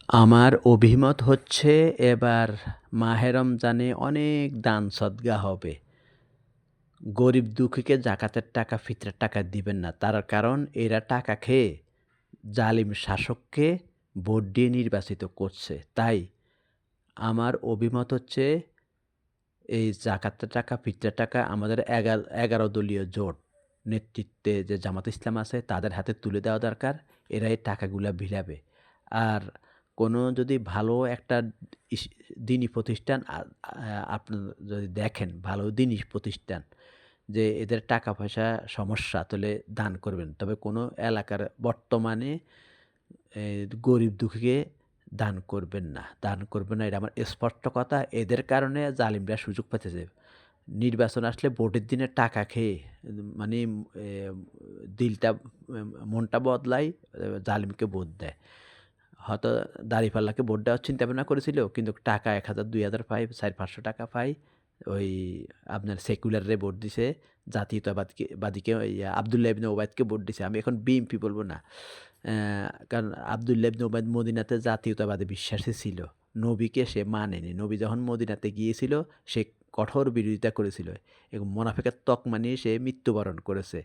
আমার অভিমত হচ্ছে এবার মাহে রমজানে অনেক দান সদকা হবে। গরিব দুঃখীকে জাকাতের টাকা, ফিতরার টাকা দিবেন না। তার কারণ এরা টাকা খেয়ে জালিম শাসককে ভোট দিয়ে নির্বাচিত করছে। তাই আমার অভিমত হচ্ছে এই জাকাতের টাকা, ফিতরার টাকা আমাদের ১১ দলীয় জোট নেতৃত্বে যে জামাত ইসলাম আছে তাদের হাতে তুলে দেওয়া দরকার। এরা এই টাকাগুলা বিলাবে। আর কোনো যদি ভালো একটা ইস দিনী প্রতিষ্ঠান আপনার যদি দেখেন ভালো দিনী প্রতিষ্ঠান যে এদের টাকা পয়সা সমস্যা তাহলে দান করবেন। তবে কোনো এলাকার বর্তমানে গরিব দুঃখীকে দান করবেন না। দান করবেন না এটা আমার স্পষ্ট কথা। এদের কারণে জালিমরা সুযোগ পাইতেছে। নির্বাচন আসলে ভোটের দিনে টাকা খেয়ে মানে এ দিলটা মনটা বদলায় জালিমকে ভোট দেয়। হয়তো দাঁড়িপাল্লাকে ভোট দেওয়ার চিন্তা ভাবনা করেছিল কিন্তু টাকা ১,০০০ ২,০০০ পায়, ৪-৫০০ টাকা পায়। ওই আপনার সেকুলারে ভোট দিছে, জাতীয়তাবাদীকে ওই আব্দুল্লাহ ইবনে ওবায়দকে ভোট দিছে। আমি এখন বিএনপি বলব না। কারণ আব্দুল্লাহ ইবনে ওবায়দ মদিনাতে জাতীয়তাবাদে বিশ্বাসী ছিল। নবীকে সে মানেনি। নবী যখন মদিনাতে গিয়েছিল সে কঠোর বিরোধিতা করেছিল এবং মোনাফিকের তকমা নিয়ে সে মৃত্যুবরণ করেছে।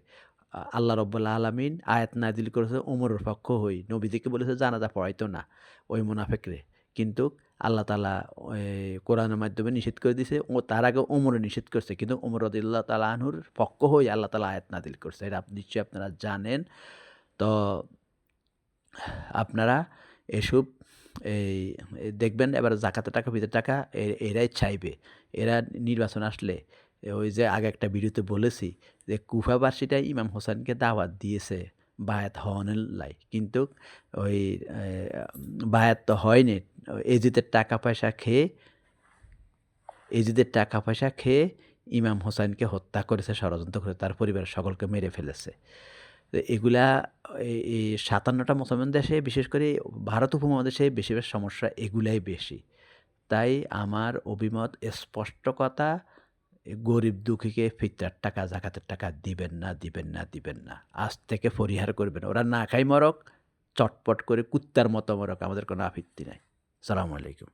আল্লাহ রব্বুল আলামিন আয়াত নাজিল করেছে ওমরের পক্ষ হই। নবীজিকে বলেছে জানাজা পড়াইতো না ওই মুনাফিকরে। কিন্তু আল্লাহ তাআলা কোরআনের মাধ্যমে নিষেধ করে দিয়েছে। তার আগে ওমরে নিষেধ করছে। কিন্তু ওমর রাদিয়াল্লাহু তাআলা আনহুর পক্ষ হই আল্লাহ তাআলা আয়াত নাজিল করছে। এটা নিশ্চয়ই আপনারা জানেন। তো আপনারা এসব এই দেখবেন এবার জাকাতের টাকা, ফিতরের টাকা এরাই চাইবে। এরা নির্বাচন আসলে ওই যে আগে একটা ভিডিওতে বলেছি যে কুফাবাসীরা ইমাম হোসেনকে দাওয়াত দিয়েছে বায়াত হওয়ানের লাই। কিন্তু ওই বায়াত তো হয়নি। এজিদের টাকা পয়সা খেয়ে ইমাম হোসেনকে হত্যা করেছে, ষড়যন্ত্র করে তার পরিবারের সকলকে মেরে ফেলেছে। তো এগুলা এই ৫৭টা মুসলমান দেশে বিশেষ করে ভারত উপমহাদেশে বেশিরভাগ সমস্যা এগুলাই বেশি। তাই আমার অভিমত স্পষ্ট কথা, গরিব দুঃখীকে ফিতরার টাকা, জাকাতের টাকা দিবেন না, দিবেন না, দিবেন না। আজ থেকে পরিহার করবেন। ওরা না খাই মরক, চটপট করে কুত্তার মতো মরক, আমাদের কোনো আপত্তি নাই। সালামু আলাইকুম।